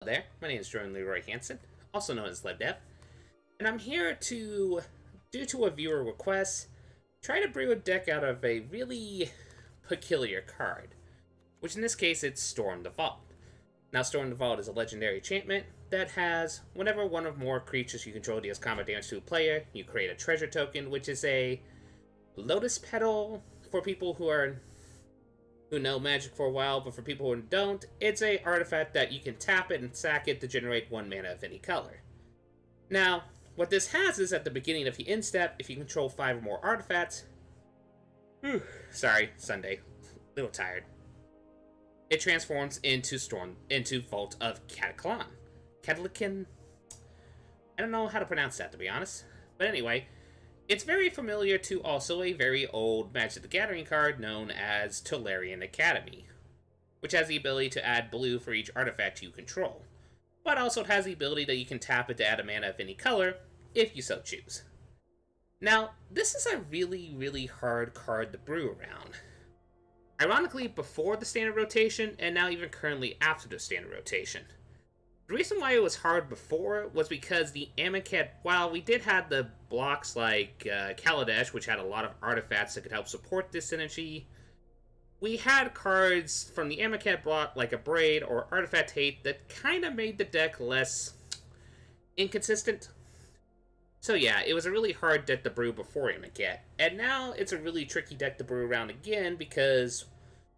there, my name is Jordan Leroy Hansen, also known as LevDev, and I'm here to, due to a viewer request, try to brew a deck out of a really peculiar card, which in this case it's Storm the Vault. Now Storm the Vault is a legendary enchantment that has, whenever one or more creatures you control deals combat damage to a player, you create a treasure token, which is a lotus petal for people who know Magic for a while, but for people who don't, it's a artifact that you can tap it and sack it to generate 1 mana of any color. Now, what this has is at the beginning of the end step, if you control 5 or more artifacts, sorry, Sunday, a little tired, it transforms into Vault of Cataclysm. Cataclysm? I don't know how to pronounce that, to be honest. But anyway, it's very familiar to also a very old Magic the Gathering card known as Tolarian Academy, which has the ability to add blue for each artifact you control, but also it has the ability that you can tap it to add a mana of any color, if you so choose. Now, this is a really, really hard card to brew around. Ironically, before the standard rotation, and now even currently after the standard rotation. The reason why it was hard before was because the Amonkhet, while we did have the blocks like Kaladesh, which had a lot of artifacts that could help support this synergy, we had cards from the Amonkhet block like a Braid or Artifact Hate that kind of made the deck less inconsistent. So yeah, it was a really hard deck to brew before Amonkhet, and now it's a really tricky deck to brew around again because,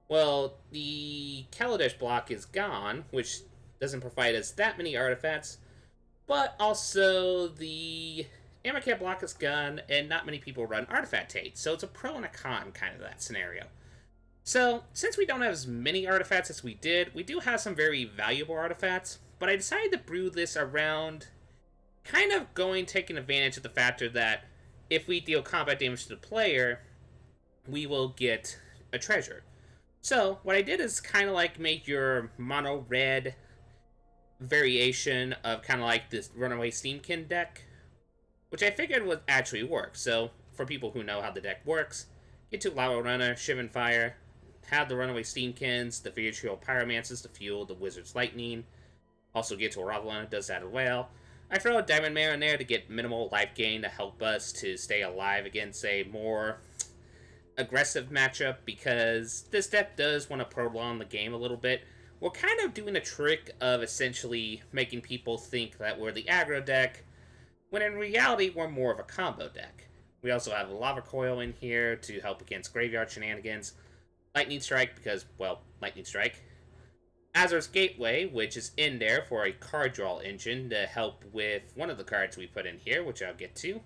well, the Kaladesh block is gone, which doesn't provide us that many artifacts, but also the Amonkhet block is gone, and not many people run Artifact Hate, so it's a pro and a con kind of that scenario. So, since we don't have as many artifacts as we did, we do have some very valuable artifacts, but I decided to brew this around kind of taking advantage of the factor that if we deal combat damage to the player, we will get a treasure. So, what I did is kind of like make your mono red variation of kind of like this Runaway Steamkin deck, which I figured would actually work. So, for people who know how the deck works, get to Lava Runner, Shivan Fire, have the Runaway Steamkins, the Virtual Pyromancers to fuel the Wizard's Lightning, also get to a Ravelana, does that as well. I throw a Diamond Mare in there to get minimal life gain to help us to stay alive against a more aggressive matchup, because this deck does want to prolong the game a little bit. We're kind of doing a trick of essentially making people think that we're the aggro deck, when in reality we're more of a combo deck. We also have a Lava Coil in here to help against graveyard shenanigans, Lightning Strike because, well, Lightning Strike, Azur's Gateway, which is in there for a card draw engine to help with one of the cards we put in here, which I'll get to.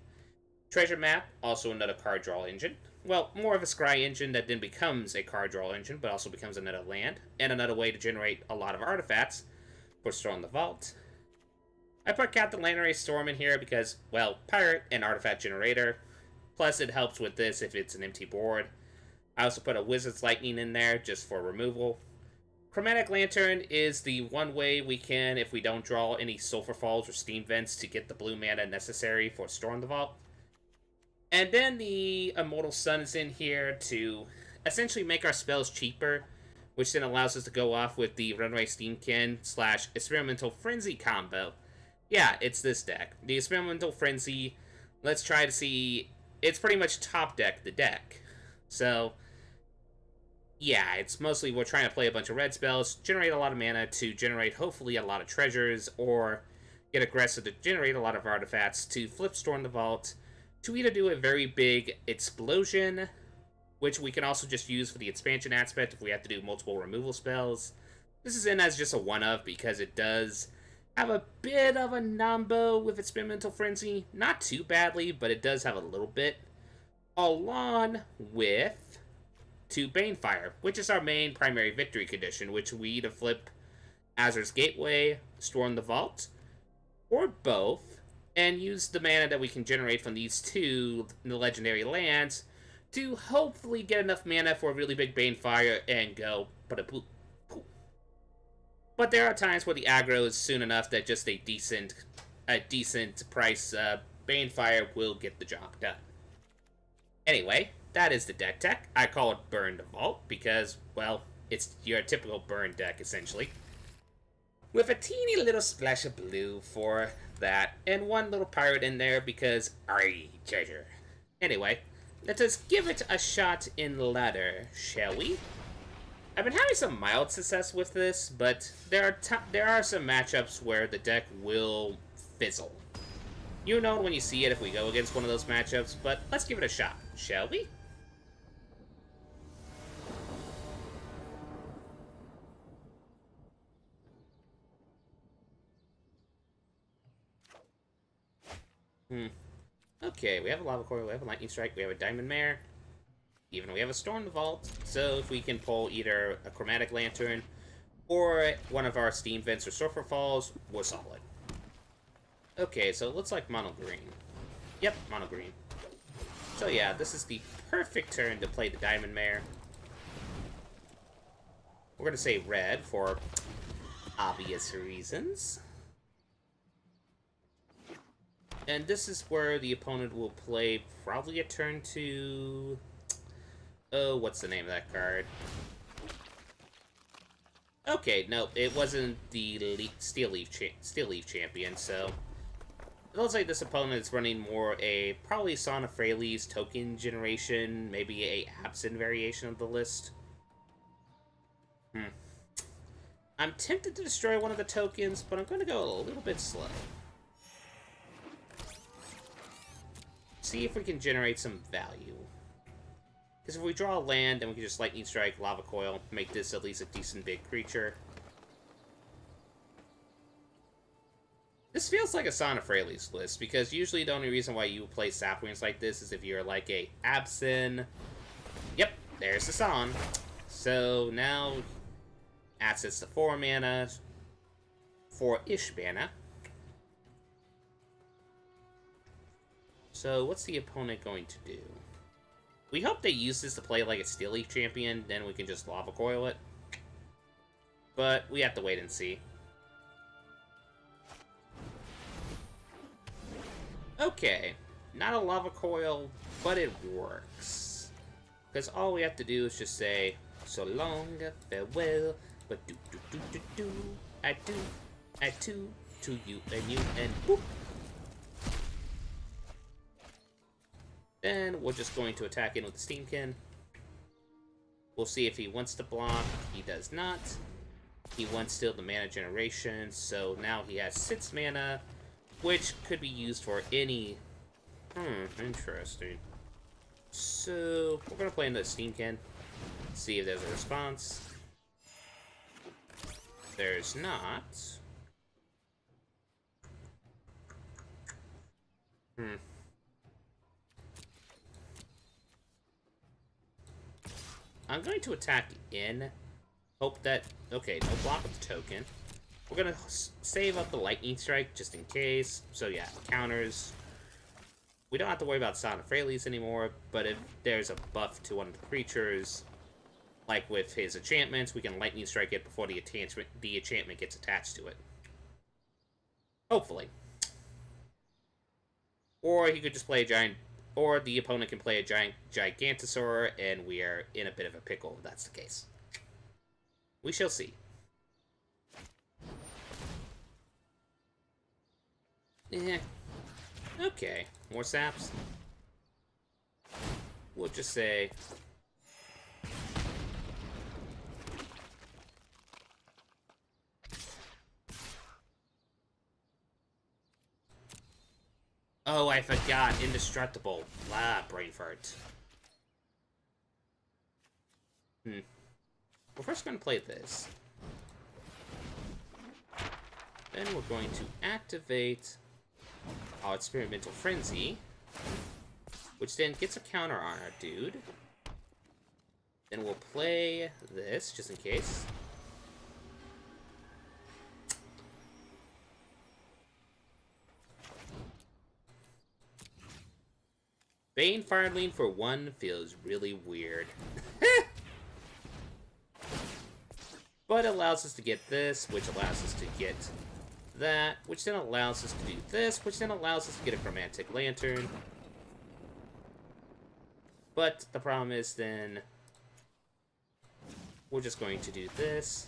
Treasure Map, also another card draw engine. Well, more of a scry engine that then becomes a card draw engine, but also becomes another land, and another way to generate a lot of artifacts for Storm the Vault. I put Captain Lannery Storm in here because, well, Pirate and Artifact Generator, plus it helps with this if it's an empty board. I also put a Wizard's Lightning in there just for removal. Chromatic Lantern is the one way we can, if we don't draw any Sulfur Falls or Steam Vents, to get the blue mana necessary for Storm the Vault. And then the Immortal Sun is in here to essentially make our spells cheaper, which then allows us to go off with the Runaway Steamkin / Experimental Frenzy combo. Yeah, it's this deck. The Experimental Frenzy, let's try to see, it's pretty much top deck the deck. So, yeah, it's mostly we're trying to play a bunch of red spells, generate a lot of mana to generate hopefully a lot of treasures, or get aggressive to generate a lot of artifacts to flip Storm the Vault, to either do a very big explosion, which we can also just use for the expansion aspect if we have to do multiple removal spells. This is in as just a one-of because it does have a bit of a nombo with Experimental Frenzy. Not too badly, but it does have a little bit. Along with 2 Banefire, which is our main primary victory condition, which we either flip Azur's Gateway, Storm the Vault, or both, and use the mana that we can generate from these 2 legendary lands to hopefully get enough mana for a really big Banefire and go ba-da-boop. But there are times where the aggro is soon enough that just a decent price Banefire will get the job done. Anyway, that is the deck tech. I call it Burn the Vault because, well, it's your typical burn deck, essentially. with a teeny little splash of blue for that, and one little pirate in there because I treasure. Anyway, let us give it a shot in ladder, shall we? I've been having some mild success with this, but there are some matchups where the deck will fizzle. You know when you see it if we go against one of those matchups, but let's give it a shot, shall we? Okay, we have a Lava Coil, we have a Lightning Strike, we have a Diamond Mare. Even we have a Storm Vault, so if we can pull either a Chromatic Lantern or one of our Steam Vents or Surfer Falls, we're solid. Okay, so it looks like mono green. Yep, mono green. So yeah, this is the perfect turn to play the Diamond Mare. We're gonna say red for obvious reasons. And this is where the opponent will play probably a turn to... Oh, what's the name of that card? Okay, no, it wasn't the Steel Leaf Champion, so... It looks like this opponent is running more a probably Son of Freyalise token generation, maybe a Absent variation of the list. I'm tempted to destroy one of the tokens, but I'm going to go a little bit slow. See if we can generate some value. Because if we draw a land, then we can just Lightning Strike, Lava Coil, make this at least a decent big creature. This feels like a Son of Freyalise list, because usually the only reason why you play Saplings like this is if you're like a Absyn. Yep, there's the Son. So now, assets to 4 mana, 4-ish mana. So what's the opponent going to do? We hope they use this to play like a Steel Leaf Champion, then we can just Lava Coil it. But we have to wait and see. Okay, not a Lava Coil, but it works. Because all we have to do is just say, so long, farewell, but do, I do, to you, and you, and boop. Then we're just going to attack in with the Steamkin. We'll see if he wants to block. He does not. He wants still the mana generation, so now he has 6 mana, which could be used for any... interesting. So, we're going to play into the Steamkin, see if there's a response. There's not. I'm going to attack in. Hope that... Okay, no block with the token. We're going to save up the Lightning Strike just in case. So yeah, counters. We don't have to worry about Son of Freyalise anymore, but if there's a buff to one of the creatures, like with his enchantments, we can Lightning Strike it before the enchantment gets attached to it. Hopefully. Or he could just play a giant... Or the opponent can play a Gigantosaur, and we are in a bit of a pickle if that's the case. We shall see. Eh. Okay. More saps. We'll just say... Oh, I forgot. Indestructible. Brain fart. We're first going to play this. Then we're going to activate our Experimental Frenzy, which then gets a counter on our dude. Then we'll play this, just in case. Bane Fireling for 1 feels really weird. But it allows us to get this, which allows us to get that, which then allows us to do this, which then allows us to get a Chromatic Lantern. But the problem is then we're just going to do this.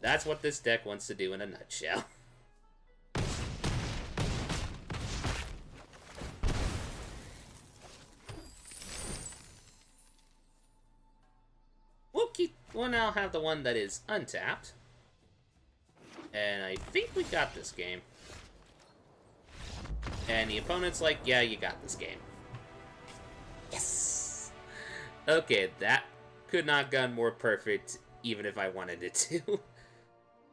That's what this deck wants to do in a nutshell. We'll now have the one that is untapped. And I think we got this game. And the opponent's like, yeah, you got this game. Yes! Okay, that could not have gone more perfect, even if I wanted it to.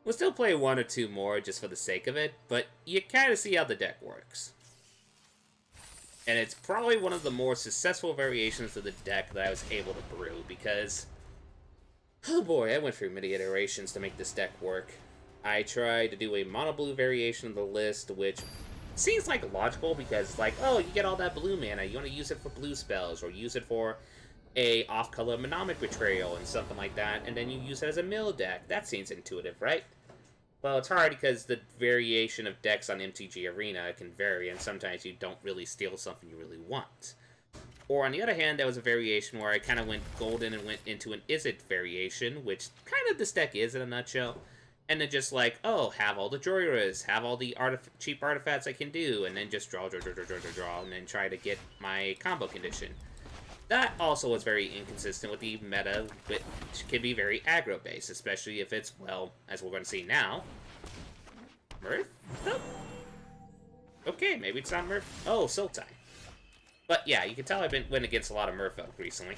We'll still play one or two more just for the sake of it, but you kind of see how the deck works. And it's probably one of the more successful variations of the deck that I was able to brew, because... oh boy, I went through many iterations to make this deck work. I tried to do a mono blue variation of the list, which seems like logical because, like, oh, you get all that blue mana, you want to use it for blue spells, or use it for a off-color Mnemonic Betrayal and something like that, and then you use it as a mill deck. That seems intuitive, right? Well, it's hard because the variation of decks on MTG Arena can vary, and sometimes you don't really steal something you really want. Or, on the other hand, there was a variation where I kind of went golden and went into an is-it variation, which kind of this deck is in a nutshell. And then just like, oh, have all the Joyras, have all the cheap artifacts I can do, and then just draw, and then try to get my combo condition. That also was very inconsistent with the meta, which can be very aggro-based, especially if it's, well, as we're going to see now, Murph? Oh. Okay, maybe it's not Murph. Oh, Sultai. But yeah, you can tell I've went against a lot of Merfolk recently.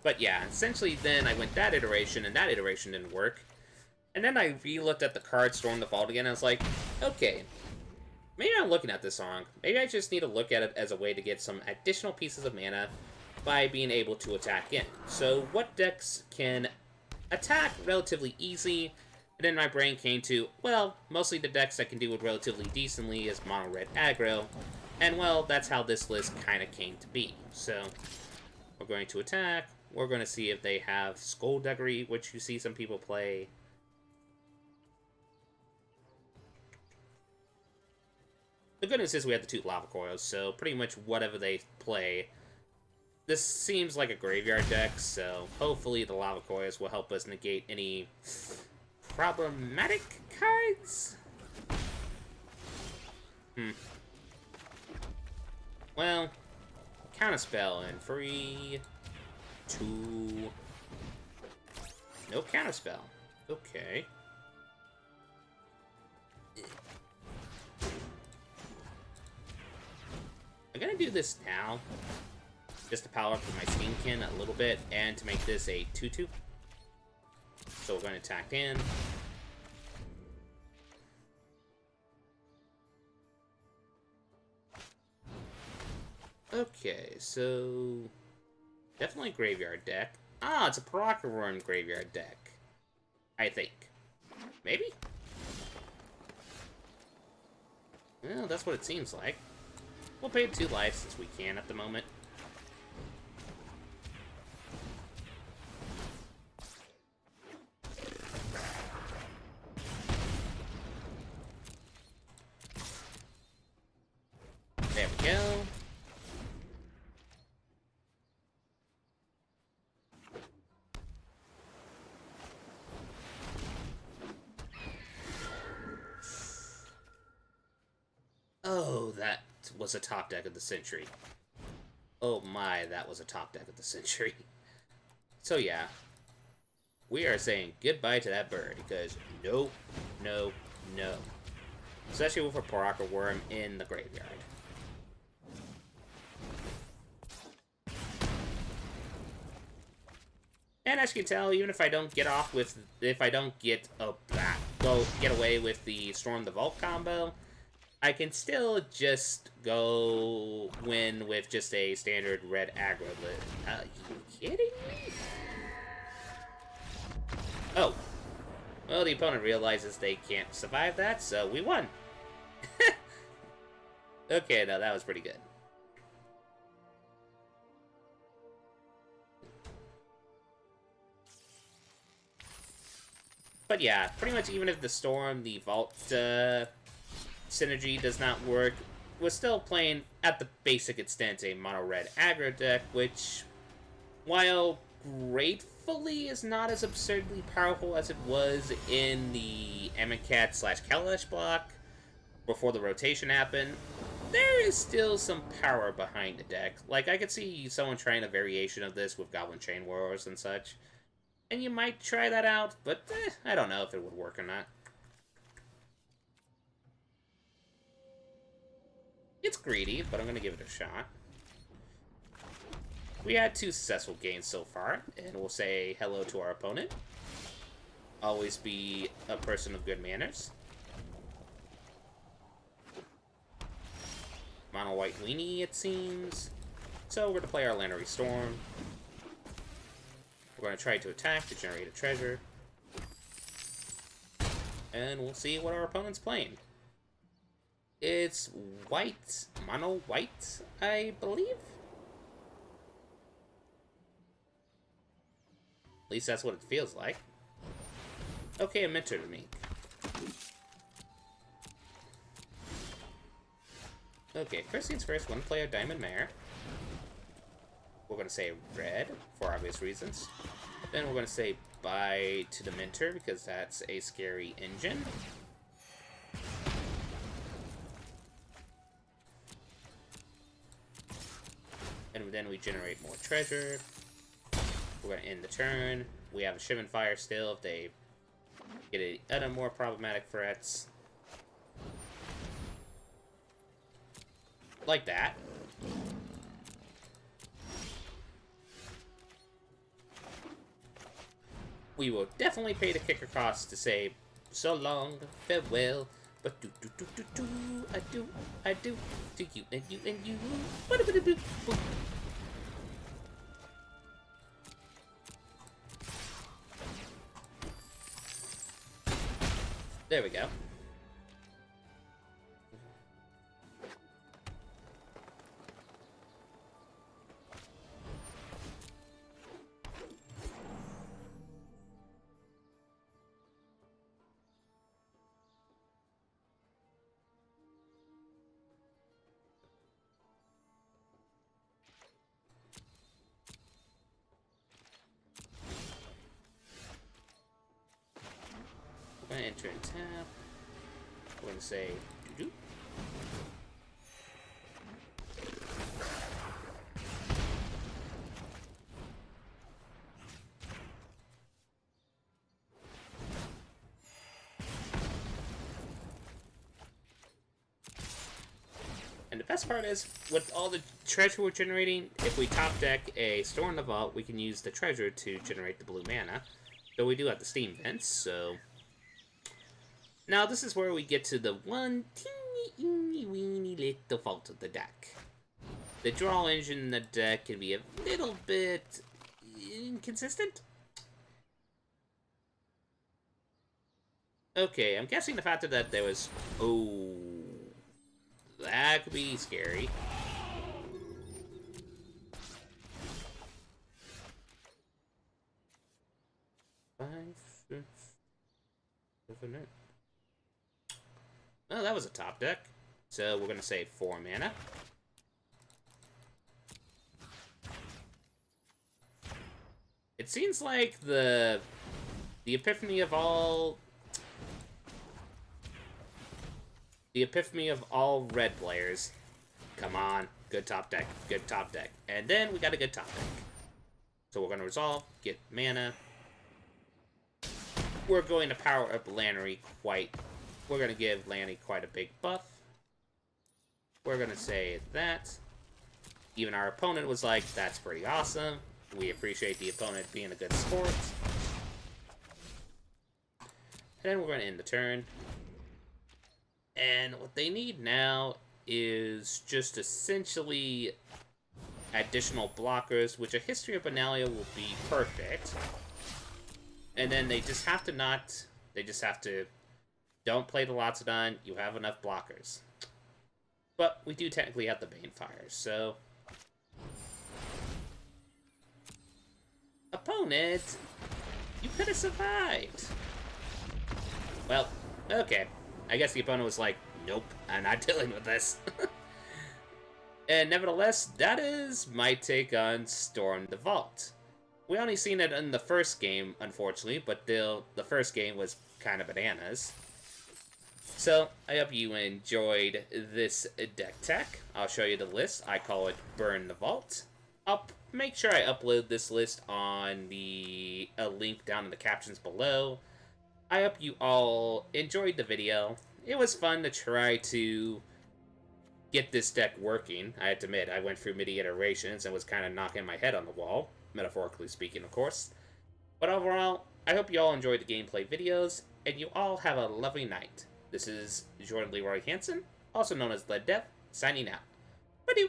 But yeah, essentially then I went that iteration, and that iteration didn't work. And then I re-looked at the card Storm the Vault again, and I was like, okay, maybe I'm looking at this wrong. Maybe I just need to look at it as a way to get some additional pieces of mana by being able to attack in. So what decks can attack relatively easy? And then my brain came to, well, mostly the decks that can do it relatively decently is mono-red aggro. And, well, that's how this list kind of came to be. So, we're going to attack. We're going to see if they have Skullduggery, which you see some people play. The good news is we have the 2 Lava Coils, so pretty much whatever they play. This seems like a graveyard deck, so hopefully the Lava Coils will help us negate any problematic cards. Well, counterspell and 3, 2. No counterspell. Okay. I'm gonna do this now, just to power up my Steamkin a little bit, and to make this a 2/2. So we're going to attack in. Okay, so definitely graveyard deck. Ah, it's a Paraka Worm graveyard deck, I think. Maybe? Well, that's what it seems like. We'll pay 2 life since we can at the moment. There we go. Oh, that was a top deck of the century. Oh my, that was a top deck of the century. So yeah, we are saying goodbye to that bird, because no, no, no. Especially with a Paraka Worm in the graveyard. And as you can tell, even if I don't get off with, if I don't get get away with the Storm the Vault combo, I can still just go win with just a standard red aggro list. Are you kidding me? Oh. Well, the opponent realizes they can't survive that, so we won. Okay, no, that was pretty good. But yeah, pretty much even if the Storm, the Vault, synergy does not work, we're still playing, at the basic extent, a mono-red aggro deck, which, while gratefully is not as absurdly powerful as it was in the Amicat slash Kalash block before the rotation happened. There is still some power behind the deck. Like, I could see someone trying a variation of this with Goblin Chain Wars and such. And you might try that out, but I don't know if it would work or not. It's greedy, but I'm going to give it a shot. We had 2 successful games so far, and we'll say hello to our opponent. Always be a person of good manners. Mono white weenie, it seems. So we're going to play our Lannery Storm. We're going to try to attack to generate a treasure. And we'll see what our opponent's playing. It's white, mono white, I believe? At least that's what it feels like. Okay, a mentor to me. Okay, first things first, we're going to play our Diamond Mare. We're going to say red, for obvious reasons. Then we're going to say bye to the mentor, because that's a scary engine. And then we generate more treasure. We're going to end the turn. We have a Shivan Fire still if they get any other more problematic threats. Like that. We will definitely pay the kicker cost to say so long, farewell, but I do to you and you and you. There we go. We're going to enter and tap. We're going to say doo-doo. And the best part is, with all the treasure we're generating, if we top deck a Store in the Vault, we can use the treasure to generate the blue mana. So we do have the Steam Vents, so... Now, this is where we get to the one teeny weeny little fault of the deck. The draw engine in the deck can be a little bit inconsistent. Okay, I'm guessing the fact that there was... Oh... That could be scary. Five, six, 7, 8. Oh, that was a top deck. So we're gonna say 4 mana. It seems like the epiphany of all red players. Come on, good top deck, good top deck. And then we got a good top deck. So we're gonna resolve, get mana. We're going to power up Lannery quite. We're going to give Lanny quite a big buff. We're going to say that. Even our opponent was like, that's pretty awesome. We appreciate the opponent being a good sport. And then we're going to end the turn. And what they need now is just essentially additional blockers, which a History of Benalia will be perfect. And then they just have to don't play the Lotsodon, you have enough blockers. But we do technically have the Banefire, so... Opponent, you could have survived. Well, okay. I guess the opponent was like, nope, I'm not dealing with this. And nevertheless, that is my take on Storm the Vault. We only seen it in the first game, unfortunately, but the first game was kind of bananas. So, I hope you enjoyed this deck tech. I'll show you the list. I call it Burn the Vault. I'll make sure I upload this list on a link down in the captions below. I hope you all enjoyed the video. It was fun to try to get this deck working. I have to admit, I went through many iterations and was kind of knocking my head on the wall, metaphorically speaking, of course. But overall, I hope you all enjoyed the gameplay videos, and you all have a lovely night. This is Jordan Leroy Hansen, also known as Lead Death, signing out. Bye-doo!